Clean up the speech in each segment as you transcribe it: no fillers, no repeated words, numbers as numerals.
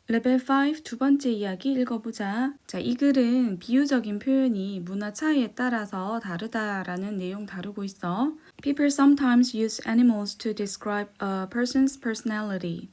레벨 5 두 번째 이야기 읽어보자. 자, 이 글은 비유적인 표현이 문화 차이에 따라서 다르다라는 내용 다루고 있어. People sometimes use animals to describe a person's personality.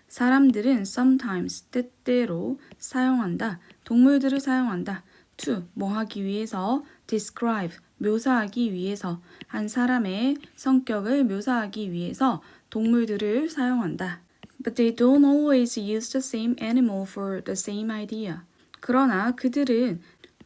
사람들은 sometimes, 때때로 사용한다. 동물들을 사용한다. to, 뭐 하기 위해서, describe, 묘사하기 위해서, 한 사람의 성격을 묘사하기 위해서 동물들을 사용한다. But they don't always use the same animal for the same idea. 그러나 그들은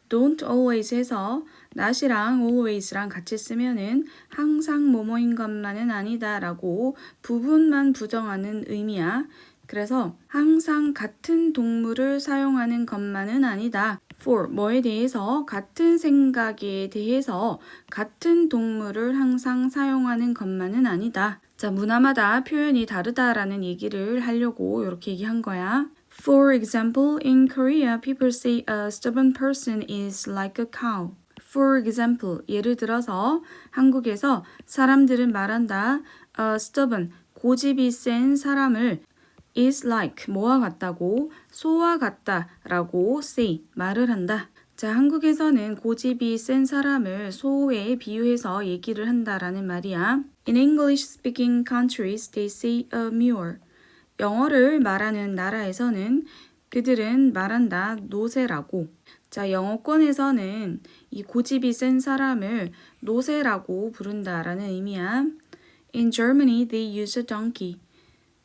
don't always 해서 not이랑 always랑 같이 쓰면은 항상 뭐뭐인 것만은 아니다 라고 부분만 부정하는 의미야. 그래서 항상 같은 동물을 사용하는 것만은 아니다. for 뭐에 대해서 같은 생각에 대해서 같은 동물을 항상 사용하는 것만은 아니다. 자, 문화마다 표현이 다르다라는 얘기를 하려고 이렇게 얘기한 거야. For example, in Korea, people say a stubborn person is like a cow. For example, 예를 들어서 한국에서 사람들은 말한다. A stubborn, 고집이 센 사람을 is like, 뭐와 같다고, 소와 같다라고 say, 말을 한다. 자, 한국에서는 고집이 센 사람을 소에 비유해서 얘기를 한다라는 말이야. In English-speaking countries, they say a mule. 영어를 말하는 나라에서는 그들은 말한다 노새라고. 자, 영어권에서는 이 고집이 센 사람을 노새라고 부른다라는 의미야. In Germany, they use a donkey.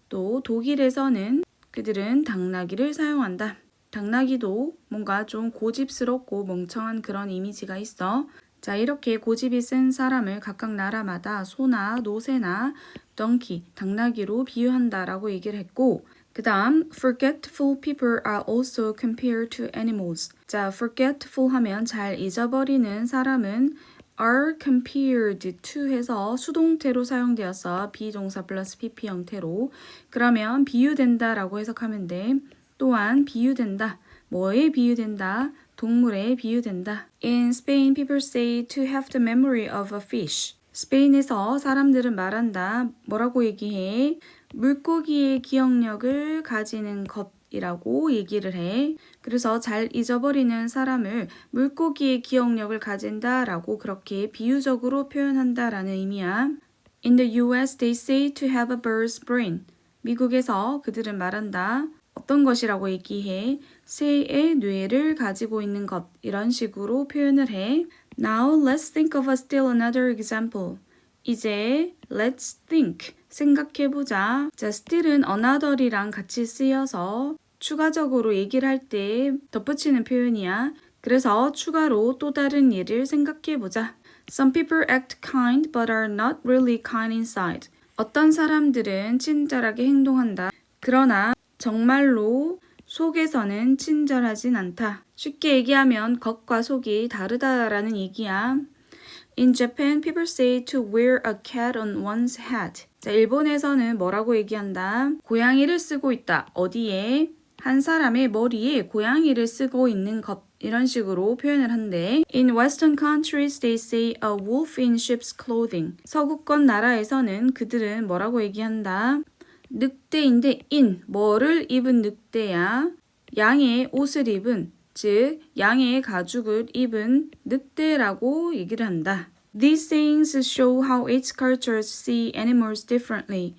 또 독일에서는 그들은 당나귀를 사용한다. 당나귀도 뭔가 좀 고집스럽고 멍청한 그런 이미지가 있어. 자, 이렇게 고집이 센 사람을 각각 나라마다 소나 노새나 donkey, 당나귀로 비유한다라고 얘기를 했고, 그 다음 forgetful people are also compared to animals. 자, forgetful 하면 잘 잊어버리는 사람은 are compared to 해서 수동태로 사용되었어. 비동사 플러스 pp 형태로. 그러면 비유된다라고 해석하면 돼. 또한 비유된다. 뭐에 비유된다? 동물에 비유된다. In Spain, people say to have the memory of a fish. 스페인에서 사람들은 말한다. 뭐라고 얘기해? 물고기의 기억력을 가지는 것이라고 얘기를 해. 그래서 잘 잊어버리는 사람을 물고기의 기억력을 가진다라고 그렇게 비유적으로 표현한다라는 의미야. In the US, they say to have a bird's brain. 미국에서 그들은 말한다. 어떤 것이라고 얘기해? 새의 뇌를 가지고 있는 것. 이런 식으로 표현을 해. Now let's think of still another example. 이제 let's think. 생각해보자. 자, still은 another이랑 같이 쓰여서 추가적으로 얘기를 할 때 덧붙이는 표현이야. 그래서 추가로 또 다른 예를 생각해보자. Some people act kind but are not really kind inside. 어떤 사람들은 친절하게 행동한다. 그러나 정말로 속에서는 친절하진 않다. 쉽게 얘기하면 겉과 속이 다르다라는 얘기야. In Japan, people say to wear a cat on one's head. 자, 일본에서는 뭐라고 얘기한다? 고양이를 쓰고 있다. 어디에? 한 사람의 머리에 고양이를 쓰고 있는 것. 이런 식으로 표현을 한대. In Western countries, they say a wolf in sheep's clothing. 서구권 나라에서는 그들은 뭐라고 얘기한다? 늑대인데 in, 뭐를 입은 늑대야? 양의 옷을 입은, 즉 양의 가죽을 입은 늑대라고 얘기를 한다. These sayings show how each culture see animals differently.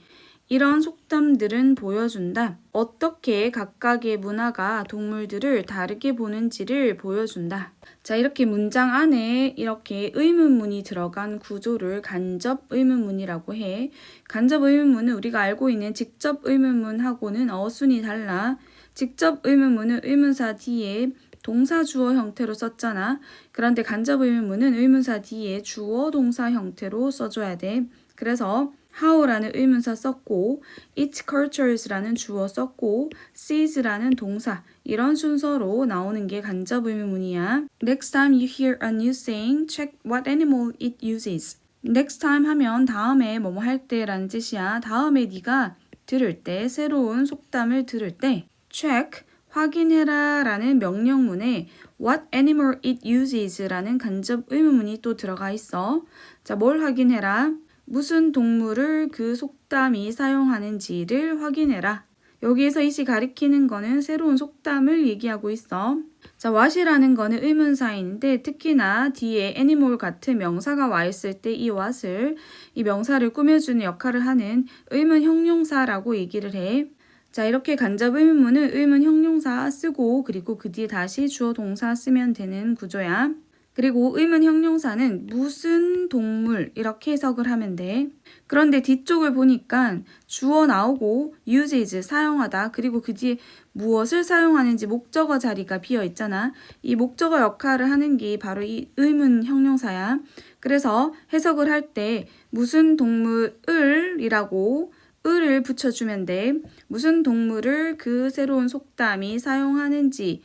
이런 속담들은 보여준다. 어떻게 각각의 문화가 동물들을 다르게 보는지를 보여준다. 자, 이렇게 문장 안에 이렇게 의문문이 들어간 구조를 간접 의문문이라고 해. 간접 의문문은 우리가 알고 있는 직접 의문문하고는 어순이 달라. 직접 의문문은 의문사 뒤에 동사 주어 형태로 썼잖아. 그런데 간접 의문문은 의문사 뒤에 주어 동사 형태로 써줘야 돼. 그래서 how라는 의문사 썼고 each cultures라는 주어 썼고 sees라는 동사 이런 순서로 나오는 게 간접 의문문이야. Next time you hear a new saying, check what animal it uses. Next time 하면 다음에 뭐뭐 할 때라는 뜻이야. 다음에 네가 들을 때 새로운 속담을 들을 때 check 확인해라 라는 명령문에 what animal it uses 라는 간접 의문문이 또 들어가 있어. 자, 뭘 확인해라? 무슨 동물을 그 속담이 사용하는지를 확인해라. 여기에서 it이 가리키는 거는 새로운 속담을 얘기하고 있어. 자, what이라는 거는 의문사인데 특히나 뒤에 animal 같은 명사가 와 있을 때 이 what을 이 명사를 꾸며주는 역할을 하는 의문 형용사라고 얘기를 해. 자, 이렇게 간접 의문문은 의문 형용사 쓰고 그리고 그 뒤에 다시 주어 동사 쓰면 되는 구조야. 그리고 의문 형용사는 무슨 동물 이렇게 해석을 하면 돼. 그런데 뒤쪽을 보니까 주어 나오고 uses 사용하다 그리고 그 뒤에 무엇을 사용하는지 목적어 자리가 비어 있잖아. 이 목적어 역할을 하는 게 바로 이 의문 형용사야. 그래서 해석을 할 때 무슨 동물을 이라고 을을 붙여주면 돼. 무슨 동물을 그 새로운 속담이 사용하는지를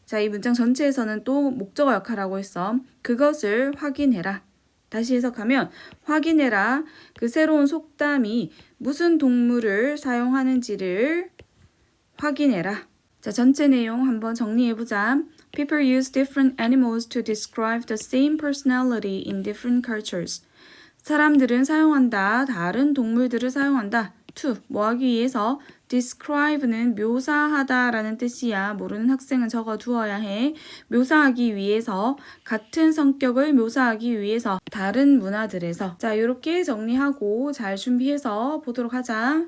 자, 이 문장 전체에서는 또 목적어 역할하고 있어. 그것을 확인해라. 다시 해석하면 확인해라. 그 새로운 속담이 무슨 동물을 사용하는지를 확인해라. 자, 전체 내용 한번 정리해보자. People use different animals to describe the same personality in different cultures. 사람들은 사용한다. 다른 동물들을 사용한다. to 뭐 하기 위해서 describe는 묘사하다 라는 뜻이야. 모르는 학생은 적어 두어야 해. 묘사하기 위해서 같은 성격을 묘사하기 위해서 다른 문화들에서 자, 이렇게 정리하고 잘 준비해서 보도록 하자.